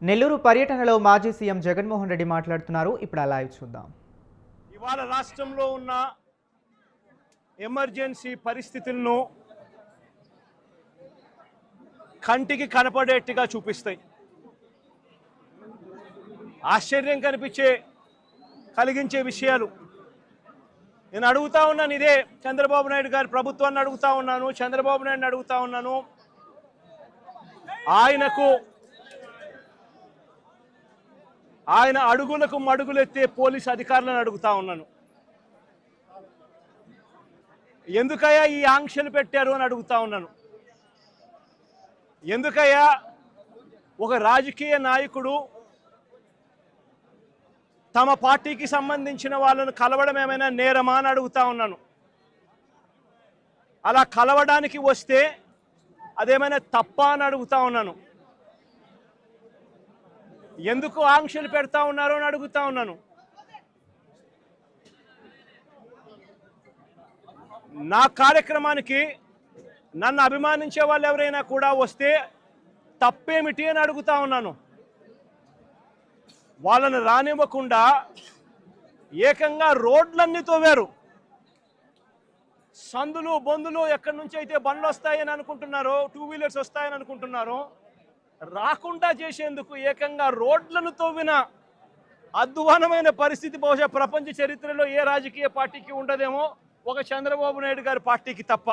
నెల్లూరు పర్యటనలో మాజీ సీఎం జగన్మోహన్ రెడ్డి మాట్లాడుతున్నారు. ఇప్పుడు లైవ్ చూద్దాం. ఇవాళ రాష్ట్రంలో ఉన్న ఎమర్జెన్సీ పరిస్థితులను కంటికి కనపడేట్టుగా చూపిస్తాయి. ఆశ్చర్యం కలిగించే విషయాలు నేను అడుగుతా ఉన్నాను. ఇదే చంద్రబాబు నాయుడు గారి ప్రభుత్వాన్ని అడుగుతా ఉన్నాను, చంద్రబాబు నాయుడుని అడుగుతా ఉన్నాను. ఆయన అడుగులకు మడుగులెత్తే పోలీసు అధికారులను అడుగుతా ఉన్నాను. ఎందుకయ్యా ఈ ఆంక్షలు పెట్టారు అని అడుగుతా ఉన్నాను. ఎందుకయ్యా ఒక రాజకీయ నాయకుడు తమ పార్టీకి సంబంధించిన వాళ్ళను కలవడం ఏమైనా నేరమా అని అడుగుతా ఉన్నాను. అలా కలవడానికి వస్తే అదేమైనా తప్ప అని అడుగుతా ఉన్నాను. ఎందుకు ఆంక్షలు పెడతా ఉన్నారు అని అడుగుతా ఉన్నాను. నా కార్యక్రమానికి నన్ను అభిమానించే వాళ్ళు ఎవరైనా కూడా వస్తే తప్పేమిటి అని అడుగుతా ఉన్నాను. వాళ్ళని రానివ్వకుండా ఏకంగా రోడ్లన్నీ తోవారు. సందులు బొందులు ఎక్కడి నుంచి అయితే బండ్లు వస్తాయని అనుకుంటున్నారో, టూ వీలర్స్ వస్తాయని అనుకుంటున్నారో, రాకుండా చేసేందుకు ఏకంగా రోడ్లను తవ్విన అధ్వానమైన పరిస్థితి బహుశా ప్రపంచ చరిత్రలో ఏ రాజకీయ పార్టీకి ఉండదేమో, ఒక చంద్రబాబు నాయుడు గారి పార్టీకి తప్ప.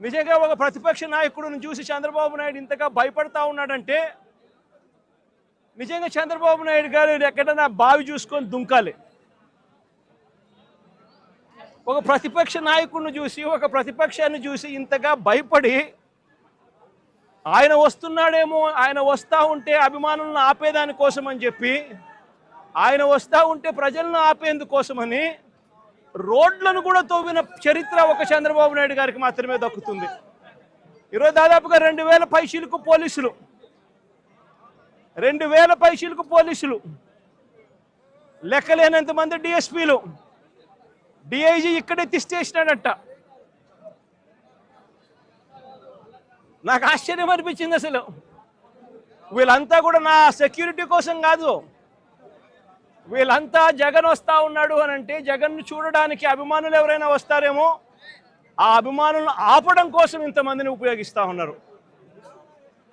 నిజంగా ఒక ప్రతిపక్ష నాయకుడిని చూసి చంద్రబాబు నాయుడు ఇంతగా భయపడతా ఉన్నాడంటే నిజంగా చంద్రబాబు నాయుడు గారు ఎక్కడైనా బావి చూసుకొని దుంకాలి. ఒక ప్రతిపక్ష నాయకుడిని చూసి, ఒక ప్రతిపక్షాన్ని చూసి ఇంతగా భయపడి ఆయన వస్తున్నాడేమో, ఆయన వస్తూ ఉంటే అభిమానులను ఆపేదాని కోసం అని చెప్పి, ఆయన వస్తూ ఉంటే ప్రజలను ఆపేందుకోసమని రోడ్లను కూడా తవ్విన చరిత్ర ఒక చంద్రబాబు నాయుడు గారికి మాత్రమే దక్కుతుంది. ఈరోజు దాదాపుగా 2000 పైచీలకు పోలీసులు, 2000 పైచీలకు పోలీసులు, లెక్కలేనంత మంది డిఎస్పీలు, డిఐజీ ఇక్కడే తిష్టేసినాడట. నాకు ఆశ్చర్యం అనిపించింది. అసలు వీళ్ళంతా కూడా నా సెక్యూరిటీ కోసం కాదు, వీళ్ళంతా జగన్ వస్తూ ఉన్నాడు అని అంటే జగన్ను చూడడానికి అభిమానులు ఎవరైనా వస్తారేమో, ఆ అభిమానులను ఆపడం కోసం ఇంతమందిని ఉపయోగిస్తూ ఉన్నారు.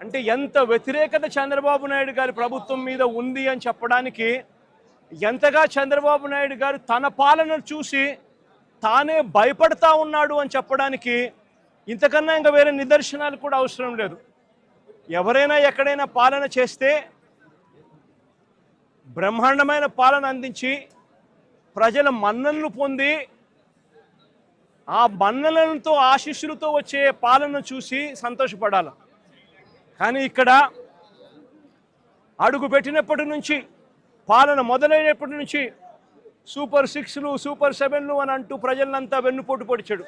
అంటే ఎంత వ్యతిరేకత చంద్రబాబు నాయుడు గారి ప్రభుత్వం మీద ఉంది అని చెప్పడానికి, ఎంతగా చంద్రబాబు నాయుడు గారు తన పాలనను చూసి తానే భయపడతా ఉన్నాడు అని చెప్పడానికి ఇంతకన్నా ఇంకా వేరే నిదర్శనాలు కూడా అవసరం లేదు. ఎవరైనా ఎక్కడైనా పాలన చేస్తే బ్రహ్మాండమైన పాలన అందించి ప్రజల మన్ననలు పొంది ఆ మన్ననలతో ఆశీస్సులతో వచ్చే పాలన చూసి సంతోషపడాలి. కానీ ఇక్కడ అడుగు పెట్టినప్పటి నుంచి, పాలన మొదలైనప్పటి నుంచి సూపర్ 6లు, సూపర్ 7లు అని అంటూ ప్రజలంతా వెన్నుపోటు పొడిచాడు.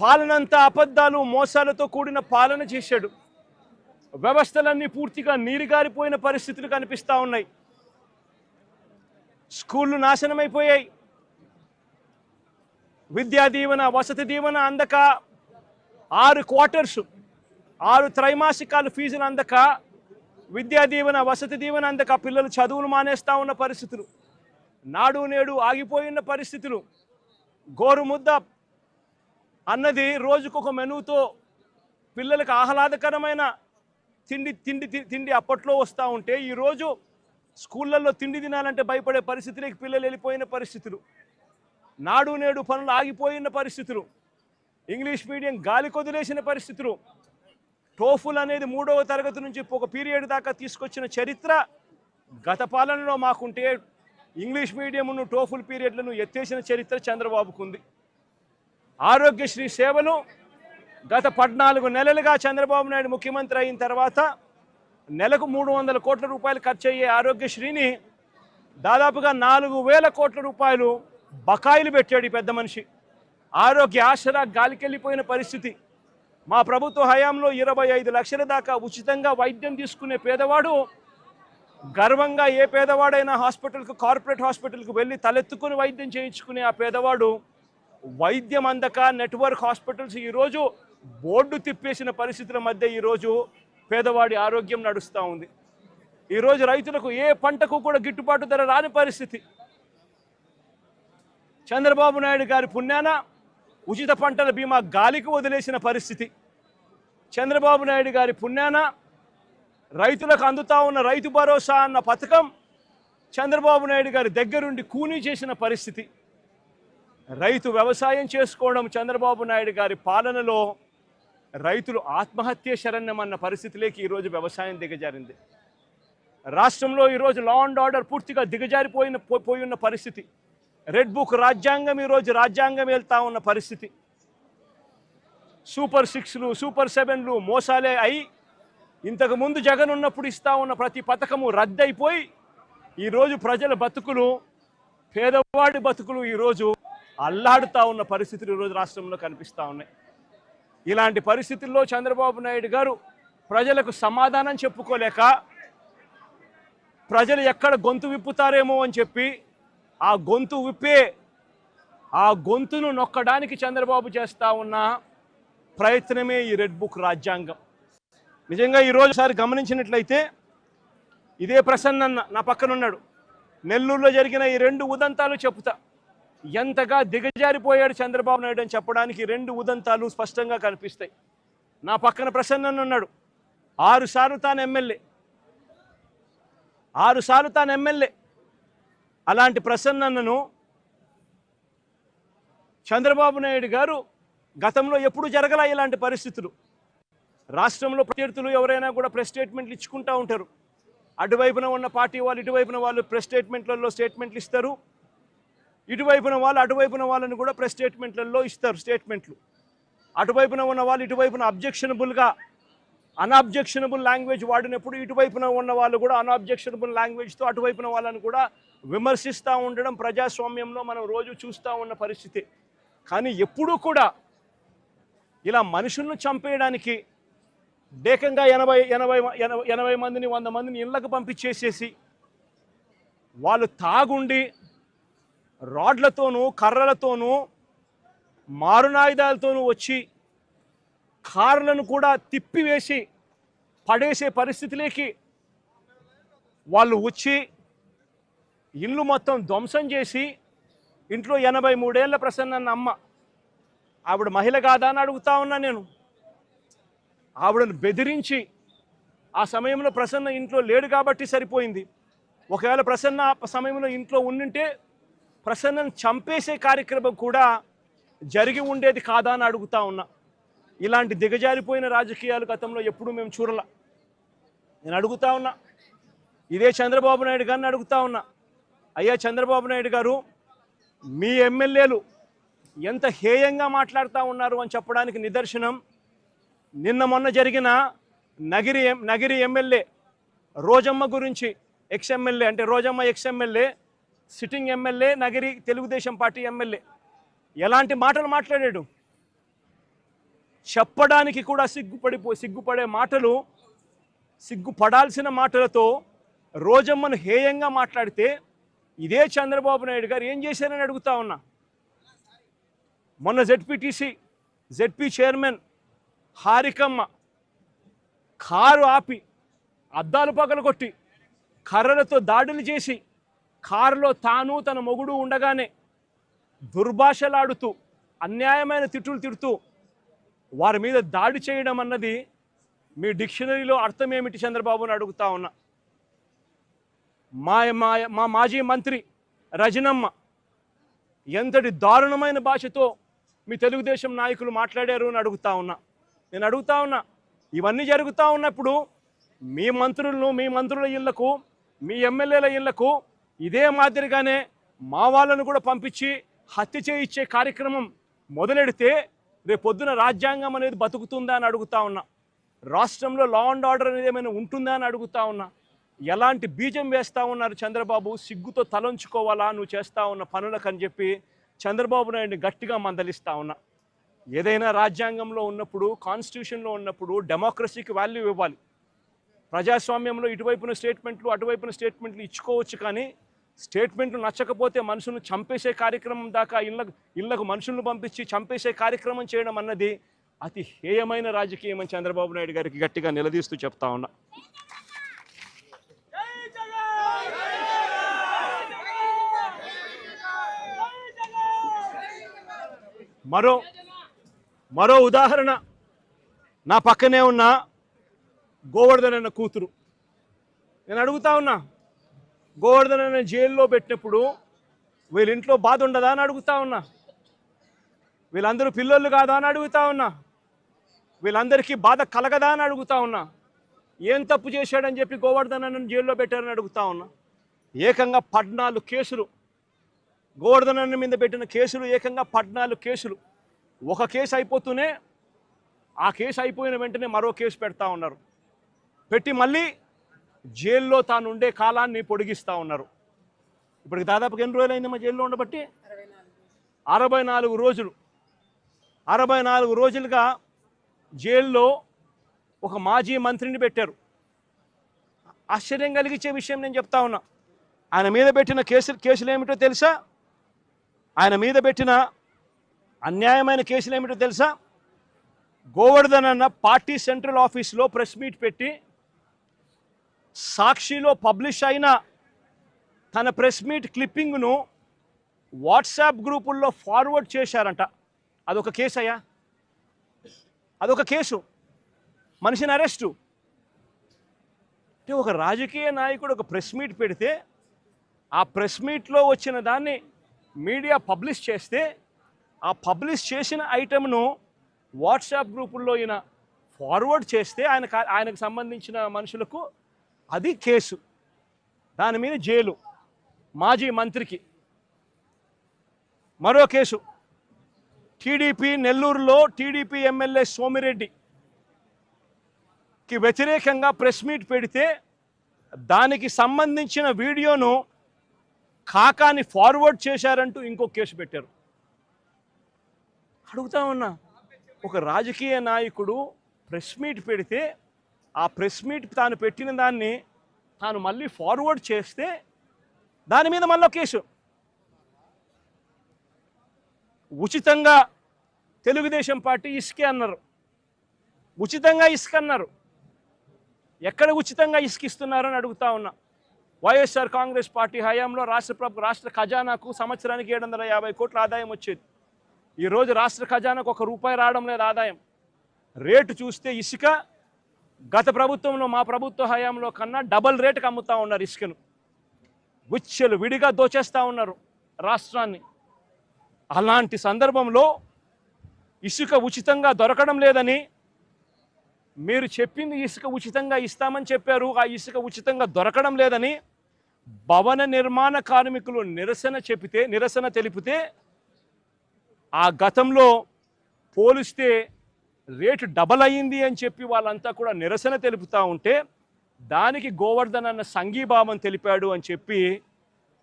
పాలనంతా అబద్ధాలు, మోసాలతో కూడిన పాలన చేశాడు. వ్యవస్థలన్నీ పూర్తిగా నీరుగారిపోయిన పరిస్థితులు కనిపిస్తూ ఉన్నాయి. స్కూళ్ళు నాశనమైపోయాయి. విద్యా దీవెన, వసతి దీవెన అందక 6 క్వార్టర్స్, 6 త్రైమాసికాలు ఫీజులు అందక, విద్యా దీవెన, వసతి దీవెన అందక పిల్లలు చదువులు మానేస్తూ ఉన్న పరిస్థితులు, నాడు నేడు ఆగిపోయిన పరిస్థితులు, గోరుముద్ద అన్నది రోజుకొక మెనూతో పిల్లలకు ఆహ్లాదకరమైన తిండి అప్పట్లో వస్తూ ఉంటే, ఈరోజు స్కూళ్ళల్లో తిండి తినాలంటే భయపడే పరిస్థితులకి పిల్లలు వెళ్ళిపోయిన పరిస్థితులు, నాడు నేడు పనులు ఆగిపోయిన పరిస్థితులు, ఇంగ్లీష్ మీడియం గాలి కొదిలేసిన పరిస్థితులు, టోఫుల్ అనేది 3వ తరగతి నుంచి ఒక పీరియడ్ దాకా తీసుకొచ్చిన చరిత్ర గత పాలనలో మాకుంటే, ఇంగ్లీష్ మీడియంను టోఫుల్ పీరియడ్లను ఎత్తేసిన చరిత్ర చంద్రబాబుకు ఉంది. ఆరోగ్యశ్రీ సేవలు గత 14 నెలలుగా చంద్రబాబు నాయుడు ముఖ్యమంత్రి అయిన తర్వాత నెలకు 300 కోట్ల రూపాయలు ఖర్చు అయ్యే ఆరోగ్యశ్రీని దాదాపుగా 4000 కోట్ల రూపాయలు బకాయిలు పెట్టాడు ఈ పెద్ద మనిషి. ఆరోగ్య ఆసరా గాలికెళ్ళిపోయిన పరిస్థితి. మా ప్రభుత్వ హయాంలో 25 లక్షల దాకా ఉచితంగా వైద్యం తీసుకునే పేదవాడు గర్వంగా, ఏ పేదవాడైనా హాస్పిటల్కు, కార్పొరేట్ హాస్పిటల్కు వెళ్ళి తలెత్తుకుని వైద్యం చేయించుకునే ఆ పేదవాడు వైద్యం అందక నెట్వర్క్ హాస్పిటల్స్ ఈరోజు బోర్డు తిప్పేసిన పరిస్థితుల మధ్య ఈరోజు పేదవాడి ఆరోగ్యం నడుస్తూ ఉంది. ఈరోజు రైతులకు ఏ పంటకు కూడా గిట్టుబాటు ధర రాని పరిస్థితి. చంద్రబాబు నాయుడు గారి పుణ్యాన ఉచిత పంటల బీమా గాలికి వదిలేసిన పరిస్థితి. చంద్రబాబు నాయుడు గారి పుణ్యాన రైతులకు అందుతా ఉన్న రైతు భరోసా అన్న పథకం చంద్రబాబు నాయుడు గారి దగ్గరుండి కూనీ చేసిన పరిస్థితి. రైతు వ్యవసాయం చేసుకోవడం చంద్రబాబు నాయుడు గారి పాలనలో రైతులు ఆత్మహత్య శరణ్యమన్న పరిస్థితిలోకి ఈరోజు వ్యవసాయం దిగజారింది. రాష్ట్రంలో ఈరోజు లా అండ్ ఆర్డర్ పూర్తిగా పోయి ఉన్న పరిస్థితి. రెడ్ బుక్ రాజ్యాంగం ఈరోజు రాజ్యాంగం వెళ్తా ఉన్న పరిస్థితి. సూపర్ 6లు సూపర్ 7లు మోసాలే అయి ఇంతకుముందు జగన్ ఉన్నప్పుడు ఇస్తా ఉన్న ప్రతి పథకము రద్దయిపోయి ఈరోజు ప్రజల బతుకులు, పేదవాడి బతుకులు ఈరోజు అల్లాడుతూ ఉన్న పరిస్థితులు ఈరోజు రాష్ట్రంలో కనిపిస్తూ ఉన్నాయి. ఇలాంటి పరిస్థితుల్లో చంద్రబాబు నాయుడు గారు ప్రజలకు సమాధానం చెప్పుకోలేక ప్రజలు ఎక్కడ గొంతు విప్పుతారేమో అని చెప్పి ఆ గొంతును నొక్కడానికి చంద్రబాబు చేస్తూ ఉన్న ప్రయత్నమే ఈ రెడ్ బుక్ రాజ్యాంగం. నిజంగా ఈరోజుసారి గమనించినట్లయితే ఇదే ప్రసన్న నా పక్కన ఉన్నాడు. నెల్లూరులో జరిగిన ఈ 2 ఉదంతాలు చెప్తా. ఎంతగా దిగజారిపోయాడు చంద్రబాబు నాయుడు అని చెప్పడానికి 2 ఉదంతాలు స్పష్టంగా కనిపిస్తాయి. నా పక్కన ప్రసన్న ఉన్నాడు. 6 సార్లు తాను ఎమ్మెల్యే. అలాంటి ప్రసన్నను చంద్రబాబు నాయుడు గారు గతంలో ఎప్పుడు జరగలా ఇలాంటి పరిస్థితులు. రాష్ట్రంలో ప్రత్యర్థులు ఎవరైనా కూడా ప్రెస్ స్టేట్మెంట్లు ఇచ్చుకుంటూ ఉంటారు. అటువైపున ఉన్న పార్టీ వాళ్ళు ఇటువైపున వాళ్ళు ప్రెస్ స్టేట్మెంట్లలో స్టేట్మెంట్లు ఇస్తారు. ఇటువైపున వాళ్ళని కూడా ప్రెస్ స్టేట్మెంట్లలో ఇస్తారు స్టేట్మెంట్లు. అటువైపున ఉన్న వాళ్ళు ఇటువైపున అన్అబ్జెక్షనబుల్ లాంగ్వేజ్ వాడినప్పుడు ఇటువైపున ఉన్న వాళ్ళు కూడా అన్అబ్జెక్షనబుల్ లాంగ్వేజ్తో అటువైపున వాళ్ళని కూడా విమర్శిస్తూ ఉండడం ప్రజాస్వామ్యంలో మనం రోజు చూస్తూ ఉన్న పరిస్థితి. కానీ ఎప్పుడూ కూడా ఇలా మనుషులను చంపేయడానికి ఏకంగా 80 మందిని 100 మందిని ఇళ్లకు పంపించేసేసి వాళ్ళు తాగుండి రాడ్లతోనూ కర్రలతోనూ మారునాయుధాలతోనూ వచ్చి కార్లను కూడా తిప్పివేసి పడేసే పరిస్థితిలోకి వాళ్ళు వచ్చి ఇల్లు మొత్తం ధ్వంసం చేసి ఇంట్లో 83 ఏళ్ల ప్రసన్న అమ్మ, ఆవిడ మహిళ కాదా అని అడుగుతా ఉన్నా నేను. ఆవిడను బెదిరించి ఆ సమయంలో ప్రసన్న ఇంట్లో లేడు కాబట్టి సరిపోయింది. ఒకవేళ ప్రసన్న ఆ సమయంలో ఇంట్లో ఉండింటే ప్రసన్నను చంపేసే కార్యక్రమం కూడా జరిగి ఉండేది కాదా అని అడుగుతా ఉన్నా. ఇలాంటి దిగజారిపోయిన రాజకీయాలు గతంలో ఎప్పుడూ మేము చూడలా. నేను అడుగుతా ఉన్నా, ఇదే చంద్రబాబు నాయుడు గారిని అడుగుతా ఉన్నా, అయ్యా చంద్రబాబు నాయుడు గారు, మీ ఎమ్మెల్యేలు ఎంత హేయంగా మాట్లాడుతూ ఉన్నారు అని చెప్పడానికి నిదర్శనం నిన్న మొన్న జరిగిన నగిరి ఎమ్మెల్యే రోజమ్మ గురించి, ఎక్స్ఎమ్మెల్యే అంటే Rojamma ex MLA, sitting MLA, Nagiri Telugudesam party MLA ఎలాంటి మాటలు మాట్లాడాడు. చెప్పడానికి కూడా సిగ్గుపడే మాటలు, సిగ్గుపడాల్సిన మాటలతో రోజమ్మను హేయంగా మాట్లాడితే ఇదే చంద్రబాబు నాయుడు గారు ఏం చేశారని అడుగుతా ఉన్నా. మొన్న జెడ్పీ చైర్మన్ హారికమ్మ కారు ఆపి అద్దాలు పగలగొట్టి కర్రలతో దాడులు చేసి కారులో తాను తన మొగుడు ఉండగానే దుర్భాషలాడుతూ అన్యాయమైన తిట్టులు తిడుతూ వారి మీద దాడి చేయడం అన్నది మీ డిక్షనరీలో అర్థం ఏమిటి చంద్రబాబుని అడుగుతా ఉన్నా. మా మాజీ మంత్రి రజనమ్మ ఎంతటి దారుణమైన భాషతో మీ తెలుగుదేశం నాయకులు మాట్లాడారు అని అడుగుతా ఉన్నా. నేను అడుగుతా ఉన్నా, ఇవన్నీ జరుగుతూ ఉన్నప్పుడు మీ మంత్రుల ఇళ్లకు, మీ ఎమ్మెల్యేల ఇళ్లకు ఇదే మాదిరిగానే మా వాళ్ళను కూడా పంపించి హత్య చేయించే కార్యక్రమం మొదలెడితే రేపొద్దున రాజ్యాంగం అనేది బతుకుతుందా అని అడుగుతా ఉన్నా. రాష్ట్రంలో లా అండ్ ఆర్డర్ అనేది ఏమైనా ఉంటుందా అని అడుగుతా ఉన్నా. ఎలాంటి బీజం వేస్తూ ఉన్నారు చంద్రబాబు, సిగ్గుతో తలంచుకోవాలా నువ్వు చేస్తూ ఉన్న పనులకు అని చెప్పి చంద్రబాబు నాయుడిని గట్టిగా మందలిస్తూ ఉన్నా. ఏదైనా రాజ్యాంగంలో ఉన్నప్పుడు, కాన్స్టిట్యూషన్లో ఉన్నప్పుడు డెమోక్రసీకి వాల్యూ ఇవ్వాలి. ప్రజాస్వామ్యంలో ఇటువైపున స్టేట్మెంట్లు అటువైపున స్టేట్మెంట్లు ఇచ్చుకోవచ్చు, కానీ స్టేట్మెంట్లు నచ్చకపోతే మనుషులను చంపేసే కార్యక్రమం దాకా ఇళ్లకు మనుషులను పంపించి చంపేసే కార్యక్రమం చేయడం అన్నది అతి హేయమైన రాజకీయం అని చంద్రబాబు నాయుడు గారికి గట్టిగా నిలదీస్తూ చెప్తా ఉన్నా. మరో ఉదాహరణ, నా పక్కనే ఉన్న గోవర్ధన్ అన్న కూతురు. నేను అడుగుతా ఉన్నా, గోవర్ధన్ అన్న జైల్లో పెట్టినప్పుడు వీళ్ళ ఇంట్లో బాధ ఉండదా అని అడుగుతా ఉన్నా. వీళ్ళందరూ పిల్లలు కాదా అని అడుగుతా ఉన్నా. వీళ్ళందరికీ బాధ కలగదా అని అడుగుతా ఉన్నా. ఏం తప్పు చేశాడని చెప్పి గోవర్ధన్ అన్నను జైల్లో పెట్టారని అడుగుతా ఉన్నా. ఏకంగా 14 కేసులు, గోవర్ధన్ అన్న మీద పెట్టిన కేసులు ఏకంగా 14 కేసులు. ఒక కేసు అయిపోతూనే ఆ కేసు అయిపోయిన వెంటనే మరో కేసు పెడతా ఉన్నారు. పెట్టి మళ్ళీ జైల్లో తాను ఉండే కాలాన్ని పొడిగిస్తూ ఉన్నారు. ఇప్పటికి దాదాపుగా ఎన్ని రోజులైంది మా జైల్లో ఉండబట్టి? 64 రోజులు. 64 రోజులుగా జైల్లో ఒక మాజీ మంత్రిని పెట్టారు. ఆశ్చర్యం కలిగించే విషయం నేను చెప్తా ఉన్నా. ఆయన మీద పెట్టిన కేసులు ఏమిటో తెలుసా? ఆయన మీద పెట్టిన అన్యాయమైన కేసులు ఏమిటో తెలుసా? గోవర్ధన్ అన్న పార్టీ సెంట్రల్ ఆఫీస్లో ప్రెస్ మీట్ పెట్టి సాక్షిలో పబ్లిష్ అయిన తన ప్రెస్ మీట్ క్లిప్పింగ్ను వాట్సాప్ గ్రూపుల్లో ఫార్వర్డ్ చేశారంట. అదొక కేసు అయ్యా, అదొక కేసు. మనిషిని అరెస్టు. అంటే ఒక రాజకీయ నాయకుడు ఒక ప్రెస్ మీట్ పెడితే ఆ ప్రెస్ మీట్లో వచ్చిన దాన్ని మీడియా పబ్లిష్ చేస్తే ఆ పబ్లిష్ చేసిన ఐటెంను వాట్సాప్ గ్రూపుల్లో ఈయన ఫార్వర్డ్ చేస్తే ఆయనకు సంబంధించిన మనుషులకు అది కేసు. దాని మీద జైలు. మాజీ మంత్రికి మరో కేసు. టీడీపీ నెల్లూరులో టీడీపీ ఎమ్మెల్యే సోమిరెడ్డికి వ్యతిరేకంగా ప్రెస్ మీట్ పెడితే దానికి సంబంధించిన వీడియోను కాకాని ఫార్వర్డ్ చేశారంటూ ఇంకో కేసు పెట్టారు. అడుగుతా ఉన్నా, ఒక రాజకీయ నాయకుడు ప్రెస్ మీట్ పెడితే ఆ ప్రెస్ మీట్ తాను పెట్టిన దాన్ని తాను మళ్ళీ ఫార్వర్డ్ చేస్తే దాని మీద మళ్ళీ కేసు. ఉచితంగా తెలుగుదేశం పార్టీ ఇసుకే అన్నారు. ఉచితంగా ఇసుక అన్నారు. ఎక్కడ ఉచితంగా ఇసుక ఇస్తున్నారని అడుగుతా ఉన్నా. వైఎస్ఆర్ కాంగ్రెస్ పార్టీ హయాంలో రాష్ట్ర ఖజానాకు సంవత్సరానికి 750 కోట్ల ఆదాయం వచ్చేది. ఈరోజు రాష్ట్ర ఖజానాకు ₹1 రావడం లేదు ఆదాయం. రేటు చూస్తే ఇసుక గత ప్రభుత్వంలో మా ప్రభుత్వ హయాంలో కన్నా డబల్ రేటుకి అమ్ముతూ ఉన్నారు ఇసుకను. గుచ్చెలు విడిగా దోచేస్తూ ఉన్నారు రాష్ట్రాన్ని. అలాంటి సందర్భంలో ఇసుక ఉచితంగా దొరకడం లేదని, మీరు చెప్పింది ఇసుక ఉచితంగా ఇస్తామని చెప్పారు, ఆ ఇసుక ఉచితంగా దొరకడం లేదని భవన నిర్మాణ కార్మికులు నిరసన తెలిపితే ఆ గతంలో పోలిస్తే రేటు డబల్ అయ్యింది అని చెప్పి వాళ్ళంతా కూడా నిరసన తెలుపుతూ ఉంటే దానికి గోవర్ధన్ అన్న సంఘీభావం తెలిపాడు అని చెప్పి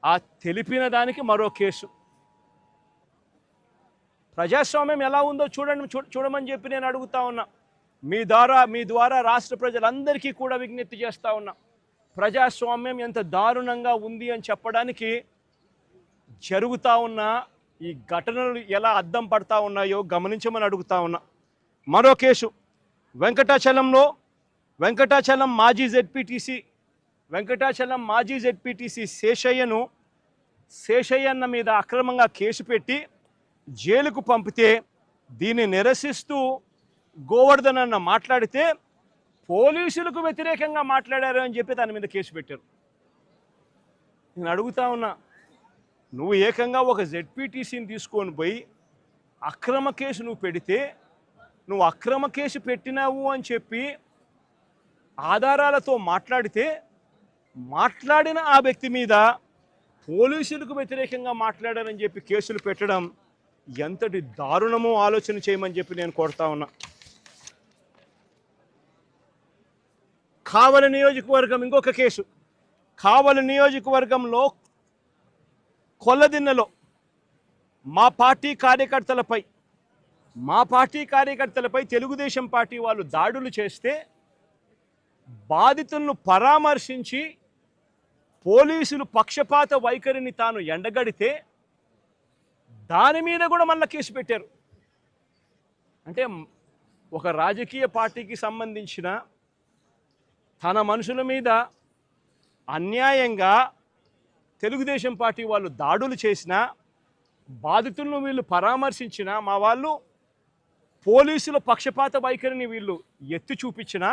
ఆ తెలిపిన దానికి మరో కేసు. ప్రజాస్వామ్యం ఎలా ఉందో చూడమని చెప్పి నేను అడుగుతా ఉన్నా. మీ ద్వారా రాష్ట్ర ప్రజలందరికీ కూడా విజ్ఞప్తి చేస్తూ ఉన్నా. ప్రజాస్వామ్యం ఎంత దారుణంగా ఉంది అని చెప్పడానికి జరుగుతూ ఉన్న ఈ ఘటనలు ఎలా అద్దం పడతా ఉన్నాయో గమనించమని అడుగుతా ఉన్నా. మరో కేసు, వెంకటాచలం మాజీ జెడ్పీటీసీ శేషయ్యన్న మీద అక్రమంగా కేసు పెట్టి జైలుకు పంపితే దీన్ని నిరసిస్తూ గోవర్ధన్ అన్న మాట్లాడితే పోలీసులకు వ్యతిరేకంగా మాట్లాడారు అని చెప్పి దాని మీద కేసు పెట్టారు. నేను అడుగుతా ఉన్నా, నువ్వు ఏకంగా ఒక జెడ్పీటీసీని తీసుకొని పోయి అక్రమ కేసు నువ్వు పెడితే, నువ్వు అక్రమ కేసు పెట్టినావు అని చెప్పి ఆధారాలతో మాట్లాడిన ఆ వ్యక్తి మీద పోలీసులకు వ్యతిరేకంగా మాట్లాడారని చెప్పి కేసులు పెట్టడం ఎంతటి దారుణమో ఆలోచన చేయమని చెప్పి నేను కోరుతా ఉన్నా. కావలి నియోజకవర్గం ఇంకొక కేసు. కావలి నియోజకవర్గంలో కొల్లదిన్నెలో మా పార్టీ కార్యకర్తలపై తెలుగుదేశం పార్టీ వాళ్ళు దాడులు చేస్తే బాధితులను పరామర్శించి పోలీసులు పక్షపాత వైఖరిని తాను ఎండగడితే దాని మీద కూడా మళ్ళీ కేసు పెట్టారు. అంటే ఒక రాజకీయ పార్టీకి సంబంధించిన తన మనుషుల మీద అన్యాయంగా తెలుగుదేశం పార్టీ వాళ్ళు దాడులు చేసినా, బాధితులను వీళ్ళు పరామర్శించినా, మా వాళ్ళు పోలీసుల పక్షపాత వైఖరిని వీళ్ళు ఎత్తి చూపించినా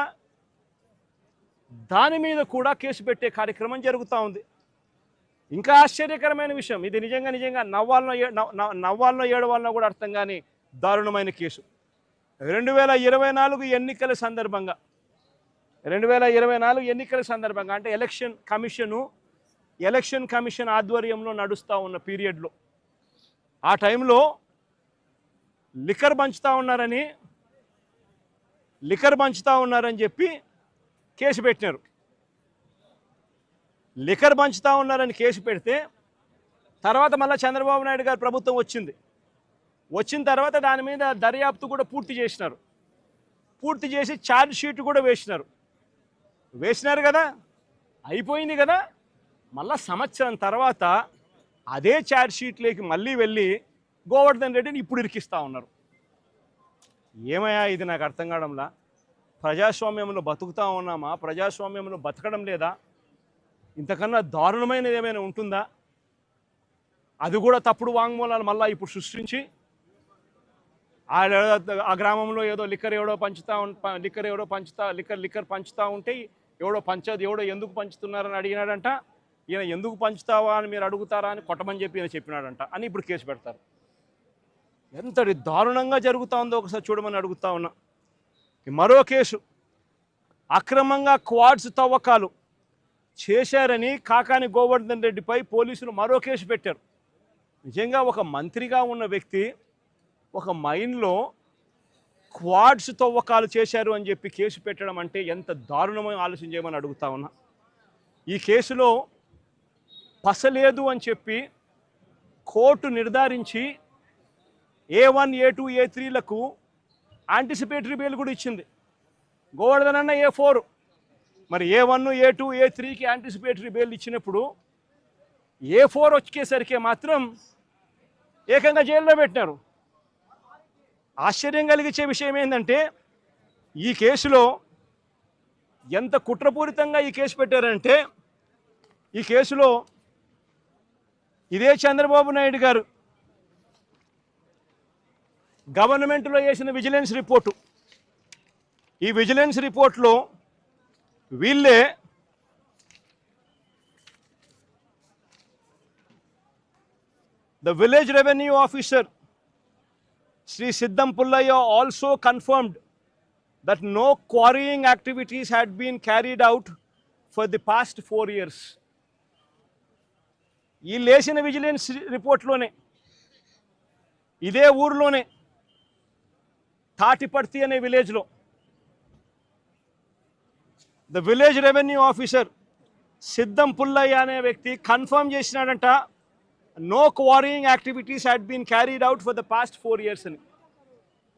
దాని మీద కూడా కేసు పెట్టే కార్యక్రమం జరుగుతూ ఉంది. ఇంకా ఆశ్చర్యకరమైన విషయం, ఇది నిజంగా నవ్వాలనో ఏడవాలనో కూడా అర్థం కాని దారుణమైన కేసు. 2024 ఎన్నికల సందర్భంగా 2024 ఎన్నికల సందర్భంగా అంటే ఎలక్షన్ కమిషన్ ఆధ్వర్యంలో నడుస్తూ ఉన్న పీరియడ్లో ఆ టైంలో లిక్కర్ పంచుతా ఉన్నారని చెప్పి కేసు పెట్టినారు. లిక్కర్ పంచుతా ఉన్నారని కేసు పెడితే తర్వాత మళ్ళీ చంద్రబాబు నాయుడు గారి ప్రభుత్వం వచ్చిన తర్వాత దాని మీద దర్యాప్తు కూడా పూర్తి చేసి ఛార్జ్ షీట్ కూడా వేసినారు కదా, అయిపోయింది కదా. మళ్ళా సంవత్సరం తర్వాత అదే ఛార్జ్ షీట్లోకి మళ్ళీ వెళ్ళి గోవర్ధన్ రెడ్డిని ఇప్పుడు ఇరికిస్తూ ఉన్నారు. ఏమయ్యా ఇది నాకు అర్థం కావడంలా. ప్రజాస్వామ్యంలో బతుకుతా ఉన్నామా? ప్రజాస్వామ్యంలో బతకడం లేదా? ఇంతకన్నా దారుణమైనది ఏమైనా ఉంటుందా? అది కూడా తప్పుడు వాంగ్మూలాలు మళ్ళీ ఇప్పుడు సృష్టించి ఆ గ్రామంలో ఏదో లిక్కర్ పంచుతా ఉంటే ఎవడో ఎందుకు పంచుతున్నారని అడిగినాడంట. ఈయన ఎందుకు పంచుతావా అని మీరు అడుగుతారా అని కొట్టమని చెప్పి ఈయన చెప్పినాడంట అని ఇప్పుడు కేసు పెడతారు. ఎంతటి దారుణంగా జరుగుతూ ఉందో ఒకసారి చూడమని అడుగుతా ఉన్నా. మరో కేసు, అక్రమంగా క్వాడ్స్ తవ్వకాలు చేశారని కాకాని గోవర్ధన్ రెడ్డిపై పోలీసులు మరో కేసు పెట్టారు. నిజంగా ఒక మంత్రిగా ఉన్న వ్యక్తి ఒక మైన్లో క్వాడ్స్ తవ్వకాలు చేశారు అని చెప్పి కేసు పెట్టడం అంటే ఎంత దారుణమో ఆలోచన చేయమని అడుగుతా ఉన్నా. ఈ కేసులో పసలేదు అని చెప్పి కోర్టు నిర్ధారించి A1, A2, A3లకు యాంటిసిపేటరీ బెయిల్ కూడా ఇచ్చింది. గోవర్ధన్ అన్న A4, మరి A1, A2, A3కి యాంటిసిపేటరీ బెయిల్ ఇచ్చినప్పుడు A4 వచ్చేసరికి మాత్రం ఏకంగా జైల్లో పెట్టినారు. ఆశ్చర్యం కలిగించే విషయం ఏంటంటే ఈ కేసులో ఎంత కుట్రపూరితంగా ఈ కేసు పెట్టారంటే, ఈ కేసులో ఇదే చంద్రబాబు నాయుడు గారు గవర్నమెంట్లో చేసిన విజిలెన్స్ రిపోర్టు, ఈ విజిలెన్స్ రిపోర్ట్లో వీళ్ళే the village revenue officer Sri Siddam Pullaya also confirmed that no quarrying activities had been carried out for the past 4 years. ఈ లేచిన విజిలెన్స్ రిపోర్ట్లోనే ఇదే ఊర్లోనే తాటిపర్తి అనే విలేజ్లో ద విలేజ్ రెవెన్యూ ఆఫీసర్ సిద్ధం పుల్లయ్య అనే వ్యక్తి కన్ఫర్మ్ చేసినాడంట, no quarrying activities had been carried out for the past 4 years అని.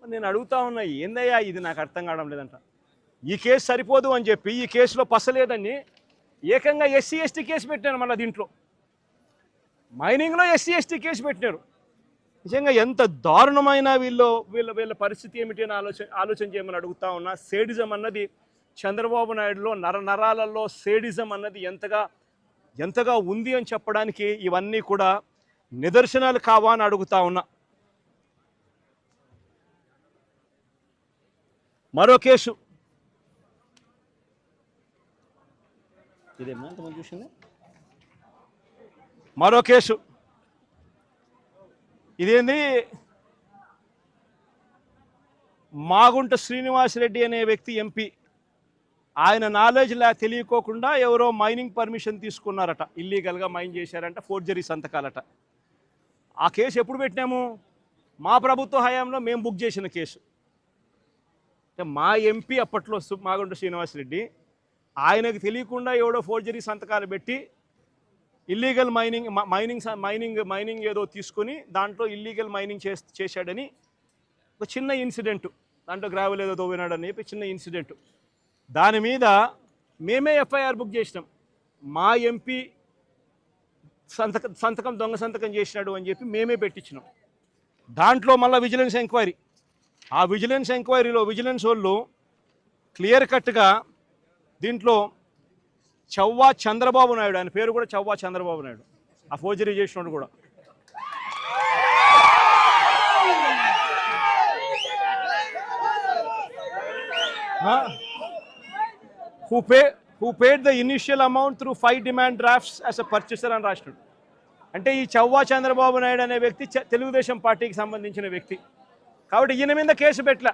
నేను అడుగుతా ఉన్నా, ఏందయ్యా ఇది నాకు అర్థం కావడం లేదంట. ఈ కేసు సరిపోదు అని చెప్పి ఈ కేసులో పసలేదని ఏకంగా SC ST కేసు పెట్టారు. మళ్ళీ దీంట్లో మైనింగ్లో SC ST కేసు పెట్టినారు. నిజంగా ఎంత దారుణమైన వీళ్ళ పరిస్థితి ఏమిటి అని ఆలోచన చేయమని అడుగుతా ఉన్నా. సేడిజం అన్నది చంద్రబాబు నాయుడులో నరాలలో సేడిజం అన్నది ఎంతగా ఉంది అని చెప్పడానికి ఇవన్నీ కూడా నిదర్శనాలు కావా అని అడుగుతా ఉన్నా. మరో కేసు, ఇదేమన్నా ఎంతమంది చూసింది? మరో కేసు ఇదేంది, మాగుంట శ్రీనివాసరెడ్డి అనే వ్యక్తి MP, ఆయన నాలెడ్జ్ తెలియకోకుండా ఎవరో మైనింగ్ పర్మిషన్ తీసుకున్నారట, ఇల్లీగల్గా మైన్ చేశారంట, ఫోర్జరీ సంతకాలట. ఆ కేసు ఎప్పుడు పెట్టినాము? మా ప్రభుత్వ హయాంలో మేము బుక్ చేసిన కేసు. అంటే మా MP అప్పట్లో మాగుంట శ్రీనివాసరెడ్డి, ఆయనకు తెలియకుండా ఎవడో ఫోర్జరీ సంతకాలు పెట్టి ఇల్లీగల్ మైనింగ్ ఏదో తీసుకొని దాంట్లో ఇల్లీగల్ మైనింగ్ చేశాడని ఒక చిన్న ఇన్సిడెంట్, దాంట్లో గ్రావెల్ ఏదో తవ్వినాడని చెప్పి చిన్న ఇన్సిడెంట్, దాని మీద మేమే FIR బుక్ చేసినాం. మా MP దొంగ సంతకం చేసినాడు అని చెప్పి మేమే పెట్టించినాం. దాంట్లో మళ్ళీ విజిలెన్స్ ఎంక్వైరీ ఆ విజిలెన్స్ ఎంక్వైరీలో విజిలెన్స్ వాళ్ళు క్లియర్ కట్గా దీంట్లో చవ్వా చంద్రబాబు నాయుడు, ఆయన పేరు కూడా చవ్వా చంద్రబాబు నాయుడు, ఆ ఫోర్జరీ చేసినోడు కూడా, who paid the initial amount through 5 demand drafts as a purchaser అని రాసినాడు. అంటే ఈ చవ్వా చంద్రబాబు నాయుడు అనే వ్యక్తి తెలుగుదేశం పార్టీకి సంబంధించిన వ్యక్తి కాబట్టి ఈయన మీద కేసు పెట్టలే.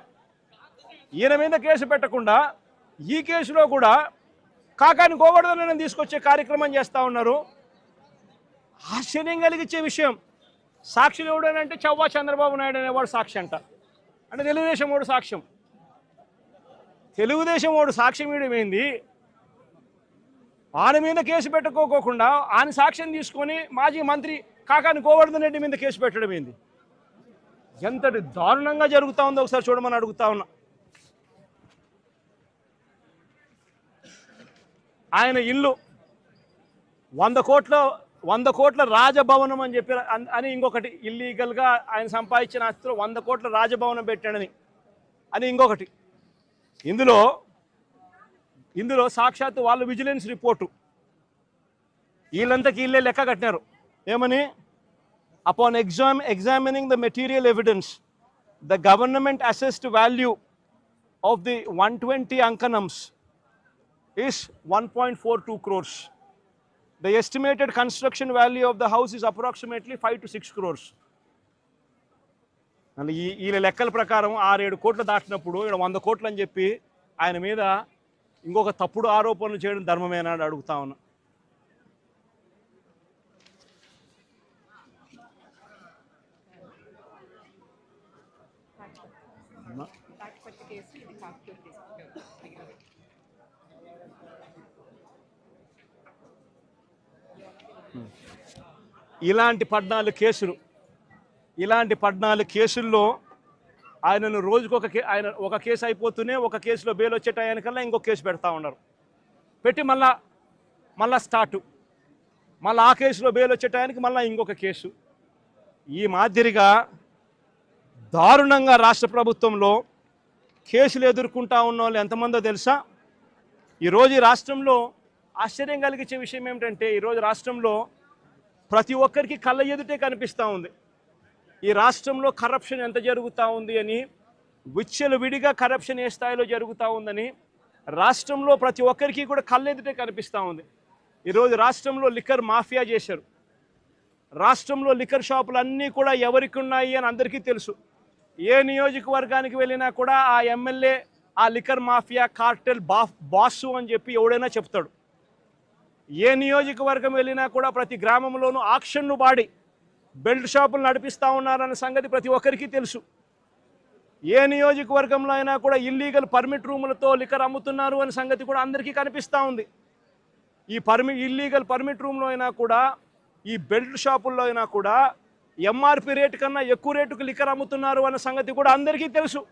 ఈయన మీద కేసు పెట్టకుండా ఈ కేసులో కూడా కాకాని గోవర్ధనని తీసుకొచ్చే కార్యక్రమం చేస్తూ ఉన్నారు. ఆశ్చర్యం కలిగించే విషయం, సాక్షులు ఎవడనంటే చవ్వా చంద్రబాబు నాయుడు అనేవాడు సాక్షి అంట. అంటే తెలుగుదేశం వాడు సాక్ష్యం, తెలుగుదేశం వాడు సాక్ష్యం ఇవ్వడం ఏంది? ఆయన మీద కేసు పెట్టుకోకుండా ఆయన సాక్ష్యం తీసుకొని మాజీ మంత్రి కాకాని గోవర్ధన్ రెడ్డి మీద కేసు పెట్టడం ఏంది? ఎంతటి దారుణంగా జరుగుతూ ఉందో ఒకసారి చూడమని అడుగుతా ఉన్నా. ఆయన ఇల్లు 100 కోట్ల రాజభవనం అని చెప్పి అని ఇంకొకటి, ఇల్లీగల్గా ఆయన సంపాదించిన ఆస్తిలో 100 కోట్ల రాజభవనం పెట్టాడని అని ఇంకొకటి. ఇందులో సాక్షాత్తు వాళ్ళు విజిలెన్స్ రిపోర్టు వీళ్ళంతకి వీళ్ళే లెక్క కట్టినారు. ఏమని? Upon examining the material evidence the government assessed value of the 120 అంకనమ్స్ is 1.42 crores. The estimated construction value of the house is approximately 5 to 6 crores. అంటే ఈ లెక్కల ప్రకారం 6-7 కోట్లు దాటినప్పుడు ఇక్కడ 100 కోట్లు అని చెప్పి ఆయన మీద ఇంకొక తప్పుడు ఆరోపణలు చేయడం ధర్మమేనా అని అడుగుతా ఉన్నా. ఇలాంటి 14 కేసుల్లో ఆయనను రోజుకొక ఆయన ఒక కేసు అయిపోతూనే ఒక కేసులో బెయిల్ వచ్చే టయానికల్లా ఇంకొక కేసు పెడతా ఉన్నారు. పెట్టి మళ్ళా స్టార్టు, మళ్ళీ ఆ కేసులో బెయిల్ వచ్చే టయానికి మళ్ళీ ఇంకొక కేసు. ఈ మాదిరిగా దారుణంగా రాష్ట్ర ప్రభుత్వంలో కేసులు ఎదుర్కొంటా ఉన్న వాళ్ళు ఎంతమందో తెలుసా? ఈరోజు ఈ రాష్ట్రంలో ఆశ్చర్యం కలిగించే విషయం ఏమిటంటే, ఈరోజు రాష్ట్రంలో ప్రతి ఒక్కరికి కళ్ళ ఎదుటే కనిపిస్తూ ఉంది ఈ రాష్ట్రంలో కరప్షన్ ఎంత జరుగుతూ ఉంది అని. విచ్చలవిడిగా కరప్షన్ ఏ స్థాయిలో జరుగుతూ ఉందని రాష్ట్రంలో ప్రతి ఒక్కరికి కూడా కళ్ళ ఎదుటే కనిపిస్తూ ఉంది. ఈరోజు రాష్ట్రంలో లిక్కర్ మాఫియా చేశారు. రాష్ట్రంలో లిక్కర్ షాపులు అన్నీ కూడా ఎవరికి ఉన్నాయి అని అందరికీ తెలుసు. ఏ నియోజకవర్గానికి వెళ్ళినా కూడా ఆ ఎమ్మెల్యే ఆ లిక్కర్ మాఫియా కార్టెల్ బాసు అని చెప్పి ఎవడైనా చెప్తాడు. ఏ నియోజకవర్గం వెళ్ళినా కూడా ప్రతి గ్రామంలోనూ ఆక్షన్ను బాడి బెల్ట్ షాపులు నడిపిస్తూ ఉన్నారన్న సంగతి ప్రతి ఒక్కరికి తెలుసు. ఏ నియోజకవర్గంలో అయినా కూడా ఇల్లీగల్ పర్మిట్ రూములతో లిక్కర్ అమ్ముతున్నారు అనే సంగతి కూడా అందరికీ కనిపిస్తూ ఉంది. ఈ ఇల్లీగల్ పర్మిట్ రూమ్లో అయినా కూడా, ఈ బెల్ట్ షాపుల్లో అయినా కూడా ఎంఆర్పి రేటు కన్నా ఎక్కువ రేటుకు లిక్కర్ అమ్ముతున్నారు అన్న సంగతి కూడా అందరికీ తెలుసు.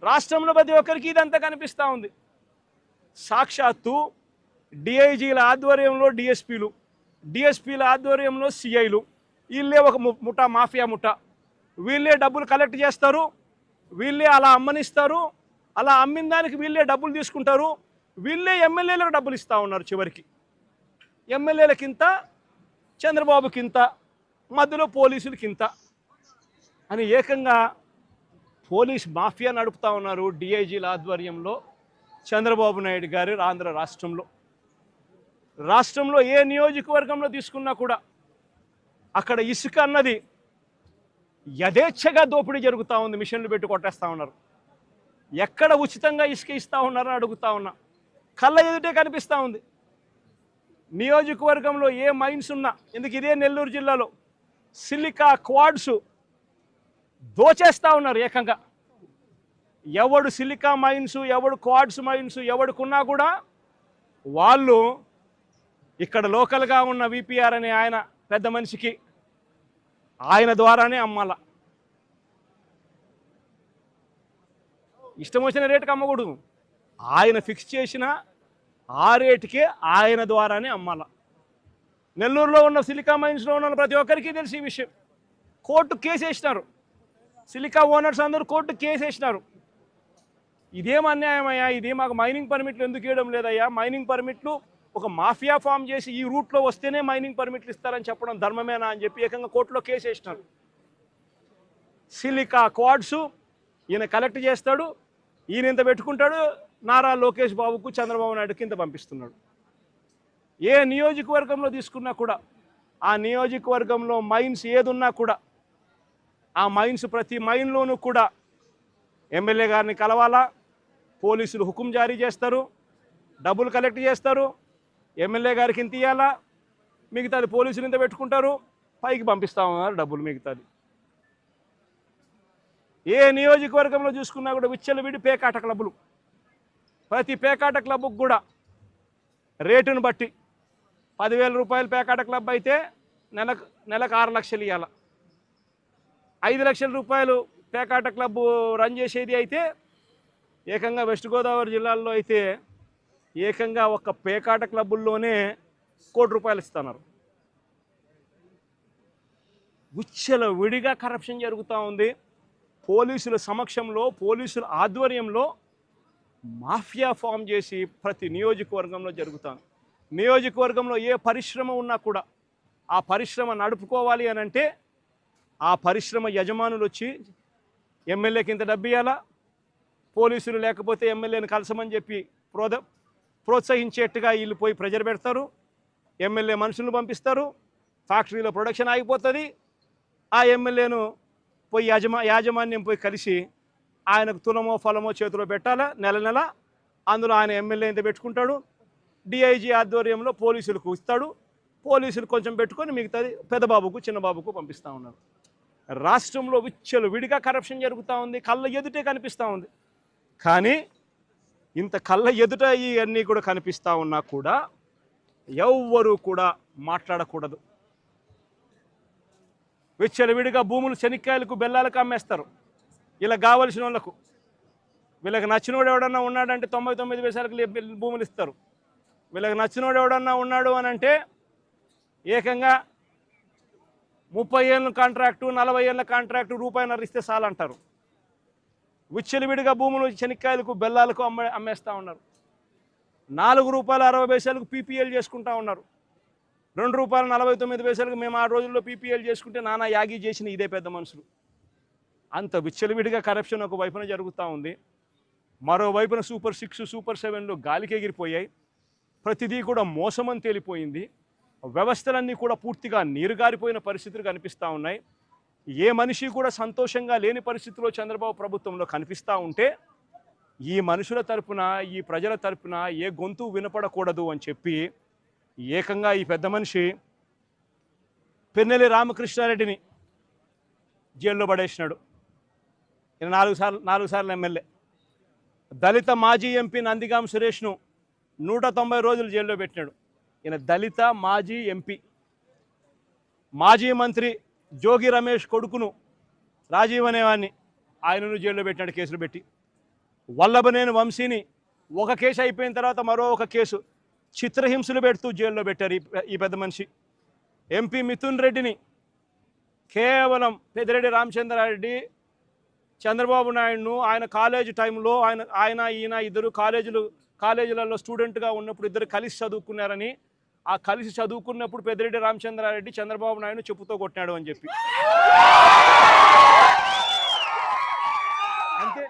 రాష్ట్రంలో ప్రతి ఒక్కరికి ఇదంతా కనిపిస్తూ ఉంది. సాక్షాత్తు డిఐజీల ఆధ్వర్యంలో డిఎస్పీల ఆధ్వర్యంలో సిఐలు, వీళ్ళే ఒక మాఫియా ముఠా. వీళ్ళే డబ్బులు కలెక్ట్ చేస్తారు, వీళ్ళే అలా అమ్మనిస్తారు, అలా అమ్మిన దానికి వీళ్ళే డబ్బులు తీసుకుంటారు, వీళ్ళే ఎమ్మెల్యేలకు డబ్బులు ఇస్తూ ఉన్నారు. చివరికి ఎమ్మెల్యేలకింత, చంద్రబాబుకింత, మధ్యలో పోలీసులకింత అని ఏకంగా పోలీస్ మాఫియా నడుపుతూ ఉన్నారు డిఐజీల ఆధ్వర్యంలో చంద్రబాబు నాయుడు గారు ఆంధ్ర రాష్ట్రంలో ఏ నియోజకవర్గంలో తీసుకున్నా కూడా అక్కడ ఇసుక అన్నది యథేచ్ఛగా దోపిడీ జరుగుతూ ఉంది. మిషన్లు పెట్టి కొట్టేస్తూ ఉన్నారు. ఎక్కడ ఉచితంగా ఇసుక ఇస్తూ ఉన్నారని అడుగుతా ఉన్నా. కళ్ళ ఎదుటే కనిపిస్తూ ఉంది. నియోజకవర్గంలో ఏ మైన్స్ ఉన్నా, ఎందుకు ఇదే నెల్లూరు జిల్లాలో సిలికా క్వాడ్స్ దోచేస్తూ ఉన్నారు ఏకంగా. ఎవడు సిలికా మైన్స్, ఎవడు క్వాడ్స్ మైన్స్ ఎవడుకున్నా కూడా వాళ్ళు ఇక్కడ లోకల్గా ఉన్న విపిఆర్ అనే ఆయన పెద్ద మనిషికి ఆయన ద్వారానే అమ్మాల. ఇష్టం వచ్చిన రేటుకి అమ్మకూడదు. ఆయన ఫిక్స్ చేసిన ఆ రేటుకే ఆయన ద్వారానే అమ్మాల. నెల్లూరులో ఉన్న సిలికా మైన్స్లో ఉన్న ప్రతి ఒక్కరికి తెలిసి ఈ విషయం. కోర్టు కేసు వేసినారు. సిలికా ఓనర్స్ అందరూ కోర్టు కేసు వేసినారు. ఇదేం అన్యాయమయ్యా, ఇది మాకు మైనింగ్ పర్మిట్లు ఎందుకు ఇవ్వడం లేదయ్యా, మైనింగ్ పర్మిట్లు ఒక మాఫియా ఫామ్ చేసి ఈ రూట్లో వస్తేనే మైనింగ్ పర్మిట్లు ఇస్తారని చెప్పడం ధర్మమేనా అని చెప్పి ఏకంగా కోర్టులో కేసు వేసినారు. సిలికా క్వాడ్స్ ఈయన కలెక్ట్ చేస్తాడు, ఈయన ఇంత పెట్టుకుంటాడు, నారా లోకేష్ బాబుకు చంద్రబాబు నాయుడుకి ఇంత పంపిస్తున్నాడు. ఏ నియోజకవర్గంలో తీసుకున్నా కూడా, ఆ నియోజకవర్గంలో మైన్స్ ఏదున్నా కూడా, ఆ మైన్స్ ప్రతి మైన్లోనూ కూడా ఎమ్మెల్యే గారిని కలవాలా, పోలీసులు హుకుం జారీ చేస్తారు, డబ్బులు కలెక్ట్ చేస్తారు, ఎమ్మెల్యే గారికి ఇంత ఇవ్వాలా, మిగతాది పోలీసులు ఇంత పెట్టుకుంటారు, పైకి పంపిస్తామన్నారు డబ్బులు మిగతాది. ఏ నియోజకవర్గంలో చూసుకున్నా కూడా విచ్చలవిడి పేకాట క్లబ్బులు, ప్రతి పేకాట క్లబ్కు కూడా రేటును బట్టి 10,000 రూపాయలు పేకాట క్లబ్ అయితే నెలకు 6 లక్షలు ఇవ్వాలి. 5 లక్షల రూపాయలు పేకాట క్లబ్ రన్ చేసేది అయితే ఏకంగా వెస్ట్ గోదావరి జిల్లాలో అయితే ఏకంగా ఒక పేకాట క్లబ్బుల్లోనే ₹1 కోటి ఇస్తున్నారు. విచ్చల విడిగా కరప్షన్ జరుగుతూ ఉంది. పోలీసుల సమక్షంలో, పోలీసుల ఆధ్వర్యంలో మాఫియా ఫామ్ చేసి ప్రతి నియోజకవర్గంలో జరుగుతాను. నియోజకవర్గంలో ఏ పరిశ్రమ ఉన్నా కూడా ఆ పరిశ్రమ నడుపుకోవాలి అని అంటే ఆ పరిశ్రమ యజమానులు వచ్చి ఎమ్మెల్యేకి ఇంత డబ్బు ఇవ్వాలా, పోలీసులు లేకపోతే ఎమ్మెల్యేని కలసమని చెప్పి ప్రోత్సహించేట్టుగా వీళ్ళు పోయి ప్రెజర్ పెడతారు, ఎమ్మెల్యే మనుషులను పంపిస్తారు, ఫ్యాక్టరీలో ప్రొడక్షన్ ఆగిపోతుంది. ఆ ఎమ్మెల్యేను పోయి యాజమాన్యం పోయి కలిసి ఆయనకు తులమో ఫలమో చేతిలో పెట్టాలా నెల నెల, అందులో ఆయన ఎమ్మెల్యే ఇంత పెట్టుకుంటాడు, డిఐజీ ఆధ్వర్యంలో పోలీసులకు ఇస్తాడు, పోలీసులు కొంచెం పెట్టుకొని మిగతాది పెద్దబాబుకు చిన్నబాబుకు పంపిస్తూ ఉన్నారు. రాష్ట్రంలో విచ్చలు విడిగా కరప్షన్ జరుగుతూ ఉంది, కళ్ళ ఎదుటే కనిపిస్తూ ఉంది. కానీ ఇంత కళ్ళ ఎదుట ఇవన్నీ కూడా కనిపిస్తూ ఉన్నా కూడా ఎవ్వరూ కూడా మాట్లాడకూడదు. విచ్చలవిడిగా భూములు శనిక్కాయలకు బెల్లాలకు అమ్మేస్తారు. ఇలా కావలసిన వాళ్ళకు, వీళ్ళకి నచ్చినోడు ఎవడన్నా ఉన్నాడంటే 99 పైసలకు భూములు ఇస్తారు. వీళ్ళకి నచ్చినోడు ఎవడన్నా ఉన్నాడు అని అంటే ఏకంగా 30 ఏళ్ళ కాంట్రాక్టు, 40 ఏళ్ళ కాంట్రాక్టు, ₹1.5 ఇస్తే చాలంటారు. విచ్చలవిడిగా భూములు శనిక్కాయలకు బెల్లాలకు అమ్మేస్తూ ఉన్నారు. ₹4.60 పీపీఎల్ చేసుకుంటా ఉన్నారు. ₹2.49 మేము ఆ రోజుల్లో పీపీఎల్ చేసుకుంటే నానా యాగి చేసిన ఇదే పెద్ద మనుషులు. అంత విచ్చలవిడిగా కరప్షన్ ఒక వైపున జరుగుతూ ఉంది. మరోవైపున సూపర్ 6, సూపర్ 7లు గాలికి ఎగిరిపోయాయి. ప్రతిదీ కూడా మోసమని తేలిపోయింది. వ్యవస్థలన్నీ కూడా పూర్తిగా నీరుగారిపోయిన పరిస్థితులు కనిపిస్తూ ఉన్నాయి. ఏ మనిషి కూడా సంతోషంగా లేని పరిస్థితుల్లో చంద్రబాబు ప్రభుత్వంలో కనిపిస్తూ ఉంటే ఈ మనుషుల తరపున, ఈ ప్రజల తరపున ఏ గొంతు వినపడకూడదు అని చెప్పి ఏకంగా ఈ పెద్ద మనిషి పిన్నెల్లి రామకృష్ణారెడ్డిని జైల్లో పడేసినాడు. ఈయన 4 సార్లు ఎమ్మెల్యే. దళిత మాజీ ఎంపీ నందిగాం సురేష్ను 190 రోజులు జైల్లో పెట్టినాడు. ఈయన దళిత మాజీ ఎంపీ. మాజీ మంత్రి జోగి రమేష్ కొడుకును రాజీవ్ అనేవాడిని ఆయనను జైల్లో పెట్టినాడు కేసులు పెట్టి. వల్లభనేని వంశీని ఒక కేసు అయిపోయిన తర్వాత మరో ఒక కేసు చిత్రహింసలు పెడుతూ జైల్లో పెట్టారు ఈ పెద్ద మనిషి. ఎంపీ మిథున్ రెడ్డిని కేవలం పెద్దిరెడ్డి రామచంద్రారెడ్డి చంద్రబాబు నాయుడును ఆయన కాలేజ్ టైంలో ఈయన ఇద్దరు కాలేజీలలో స్టూడెంట్గా ఉన్నప్పుడు ఇద్దరు కలిసి చదువుకున్నారని, ఆ కలిసి చదువుకున్నప్పుడు పెద్దిరెడ్డి రామచంద్రారెడ్డి చంద్రబాబు నాయుడు చెప్పుతో కొట్టినాడు అని చెప్పి. అంతే.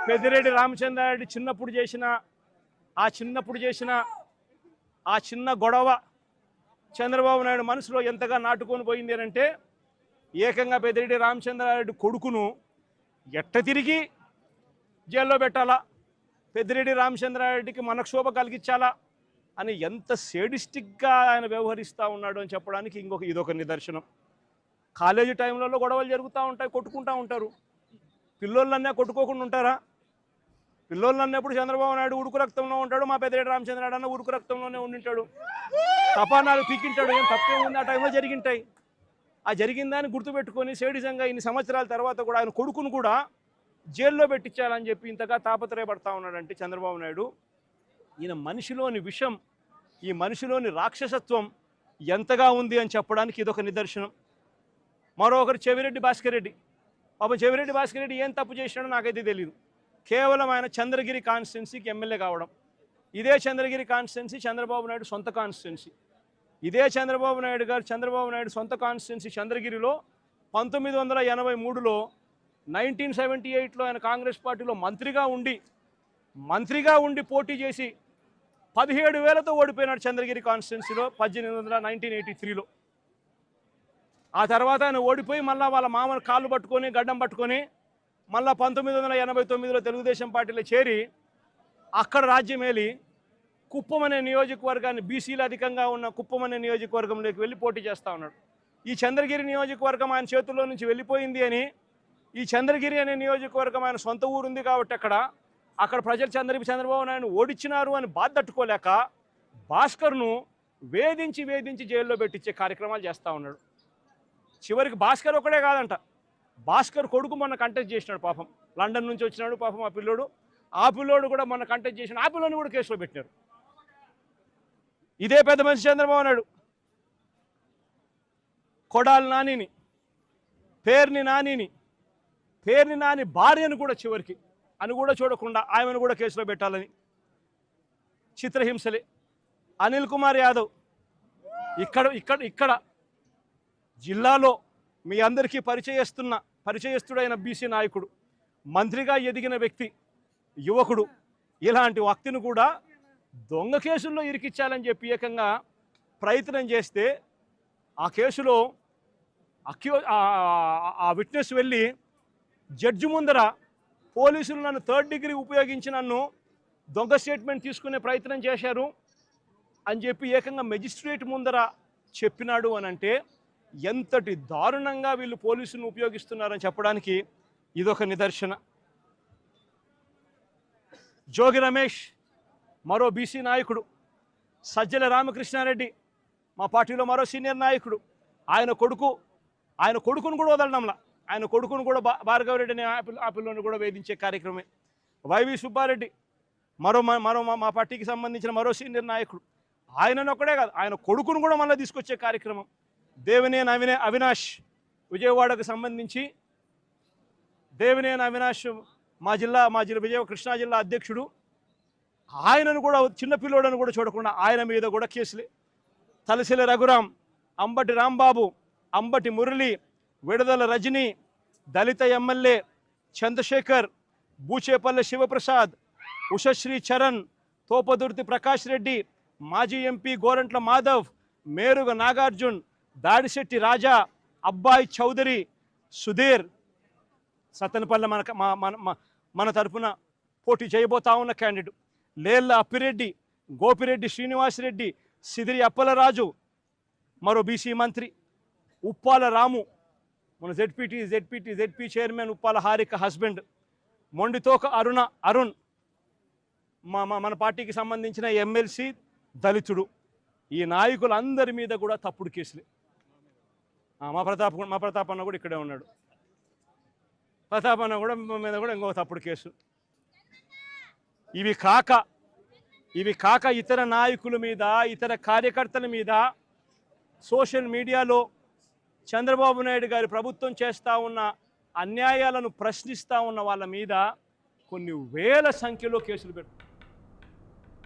పెద్దిరెడ్డి రామచంద్రారెడ్డి చిన్నప్పుడు చేసిన ఆ చిన్న గొడవ చంద్రబాబు నాయుడు మనసులో ఎంతగా నాటుకొని పోయింది అంటే ఏకంగా పెద్దిరెడ్డి రామచంద్రారెడ్డి కొడుకును ఎట్ట తిరిగి జైల్లో పెట్టాలా, పెద్దిరెడ్డి రామచంద్రారెడ్డికి మనక్షోభ కలిగించాలా అని ఎంత సేడిస్టిక్గా ఆయన వ్యవహరిస్తూ ఉన్నాడు అని చెప్పడానికి ఇదొక నిదర్శనం. కాలేజీ టైంలలో గొడవలు జరుగుతూ ఉంటాయి, కొట్టుకుంటూ ఉంటారు. పిల్లోళ్ళన్నా కొట్టుకోకుండా ఉంటారా? పిల్లోళ్ళు అన్నప్పుడు చంద్రబాబు నాయుడు ఉడుకు రక్తంలో ఉంటాడు, మా పెద్దిరెడ్డి రామచంద్రారెడ్డి అన్న ఉడుకు రక్తంలోనే ఉండింటాడు. తపానాలు పీకింటాడు, ఏం తప్పేముంది? ఆ టైంలో జరిగింటాయి. ఆ జరిగిందాన్ని గుర్తుపెట్టుకొని సేడిజంగా ఇన్ని సంవత్సరాల తర్వాత కూడా ఆయన కొడుకును కూడా జైల్లో పెట్టించాలని చెప్పి ఇంతగా తాపత్రయపడతా ఉన్నాడంటే చంద్రబాబు నాయుడు. ఈయన మనిషిలోని విషం, ఈ మనిషిలోని రాక్షసత్వం ఎంతగా ఉంది అని చెప్పడానికి ఇదొక నిదర్శనం. మరొకరు చెవిరెడ్డి భాస్కర్ రెడ్డి. పాపం చెవిరెడ్డి భాస్కర్ రెడ్డి ఏం తప్పు చేసినాడో నాకైతే తెలియదు. కేవలం ఆయన చంద్రగిరి కాన్స్టిట్యున్సీకి ఎమ్మెల్యే కావడం. ఇదే చంద్రగిరి కాన్స్టిట్యున్సీ చంద్రబాబు నాయుడు సొంత కాన్స్టిట్యున్సీ. ఇదే చంద్రబాబు నాయుడు సొంత కాన్స్టిట్యున్సీ చంద్రగిరిలో 1983లో 1978లో ఆయన కాంగ్రెస్ పార్టీలో మంత్రిగా ఉండి పోటీ చేసి 17,000తో ఓడిపోయినాడు చంద్రగిరి కాన్స్టిట్యున్సీలో 1983లో. ఆ తర్వాత ఆయన ఓడిపోయి మళ్ళీ వాళ్ళ మామూలు కాళ్ళు పట్టుకొని గడ్డం పట్టుకొని మళ్ళీ 1989లో తెలుగుదేశం పార్టీలో చేరి అక్కడ రాజ్యమేలి కుప్పం అనే నియోజకవర్గాన్ని, బీసీలు అధికంగా ఉన్న కుప్పం అనే నియోజకవర్గంలోకి వెళ్ళి పోటీ చేస్తూ ఉన్నాడు. ఈ చంద్రగిరి నియోజకవర్గం ఆయన చేతుల్లో నుంచి వెళ్ళిపోయింది అని, ఈ చంద్రగిరి అనే నియోజకవర్గం ఆయన సొంత ఊరుంది కాబట్టి అక్కడ ప్రజలు చంద్రబాబు నాయుడు ఓడించినారు అని బాధ తట్టుకోలేక భాస్కర్ను వేధించి జైల్లో పెట్టించే కార్యక్రమాలు చేస్తూ ఉన్నాడు. చివరికి భాస్కర్ ఒకడే కాదంట, భాస్కర్ కొడుకు మొన్న కంటెస్ట్ చేసినాడు. పాపం లండన్ నుంచి వచ్చినాడు పాపం ఆ పిల్లోడు కూడా మొన్న కంటెస్ట్ చేసినాడు. ఆ పిల్లోని కూడా కేసులో పెట్టినారు. ఇదే పెద్ద మనిషి చంద్రబాబు నాయుడు కొడాలి నానిని, పేర్ని నాని భార్యను కూడా చివరికి అని కూడా చూడకుండా ఆమెను కూడా కేసులో పెట్టాలని చిత్రహింసలే. అనిల్ కుమార్ యాదవ్ ఇక్కడ జిల్లాలో మీ అందరికీ పరిచయస్తుడైన బీసీ నాయకుడు, మంత్రిగా ఎదిగిన వ్యక్తి, యువకుడు, ఇలాంటి వ్యక్తిని కూడా దొంగ కేసుల్లో ఇరికిచ్చాలని చెప్పి ఏకంగా ప్రయత్నం చేస్తే ఆ కేసులో ఆ విట్నెస్ వెళ్ళి జడ్జి ముందర పోలీసులు నన్ను 3rd డిగ్రీ ఉపయోగించి నన్ను దొంగ స్టేట్మెంట్ తీసుకునే ప్రయత్నం చేశారు అని చెప్పి ఏకంగా మెజిస్ట్రేట్ ముందర చెప్పినాడు అని అంటే ఎంతటి దారుణంగా వీళ్ళు పోలీసులను ఉపయోగిస్తున్నారని చెప్పడానికి ఇదొక నిదర్శన. జోగి రమేష్ మరో బీసీ నాయకుడు, సజ్జల రామకృష్ణారెడ్డి మా పార్టీలో మరో సీనియర్ నాయకుడు, ఆయన కొడుకును కూడా వదలడంలా, ఆయన కొడుకును కూడా భార్గవరెడ్డి అనే ఆ పిల్లని కూడా వేధించే కార్యక్రమే. వైవి సుబ్బారెడ్డి మరో మా పార్టీకి సంబంధించిన మరో సీనియర్ నాయకుడు, ఆయనను ఒక్కడే కాదు ఆయన కొడుకును కూడా మళ్ళీ తీసుకొచ్చే కార్యక్రమం. దేవినేని అవినాష్ విజయవాడకు సంబంధించి దేవినేని అవినాష్ మా జిల్లా కృష్ణా జిల్లా అధ్యక్షుడు, ఆయనను కూడా చిన్నపిల్లోడని కూడా చూడకుండా ఆయన మీద కూడా కేసులే. తలసిల రఘురాం, అంబటి రాంబాబు, అంబటి మురళి, విడుదల రజని, దళిత ఎమ్మెల్యే చంద్రశేఖర్, బూచేపల్లి శివప్రసాద్, ఉషశ్రీ చరణ్, తోపదుర్తి ప్రకాష్ రెడ్డి, మాజీ ఎంపీ గోరంట్ల మాధవ్, మేరుగ నాగార్జున్, దాడిశెట్టి రాజా, అబ్బాయి చౌదరి, సుధీర్, సత్తెనపల్లి మన తరఫున పోటీ చేయబోతా ఉన్న క్యాండిడేట్, లేళ్ల అప్పిరెడ్డి, గోపిరెడ్డి శ్రీనివాసరెడ్డి, సిదిరి అప్పలరాజు, మరో బీసీ మంత్రి ఉప్పాల రాము, మన ZP chairman Uppala Harika husband, Mondithoka Arun మన పార్టీకి సంబంధించిన ఎమ్మెల్సీ దళితుడు. ఈ నాయకులందరి మీద కూడా తప్పుడు కేసులే. మా ప్రతాప్ అన్న కూడా ఇక్కడే ఉన్నాడు. ప్రతాప్ అన్న కూడా మీద కూడా ఇంకో తప్పుడు కేసు. ఇవి కాక ఇతర నాయకుల మీద, ఇతర కార్యకర్తల మీద సోషల్ మీడియాలో చంద్రబాబు నాయుడు గారి ప్రభుత్వం చేస్తూ ఉన్న అన్యాయాలను ప్రశ్నిస్తూ ఉన్న వాళ్ళ మీద కొన్ని వేల సంఖ్యలో కేసులు పెట్టారు.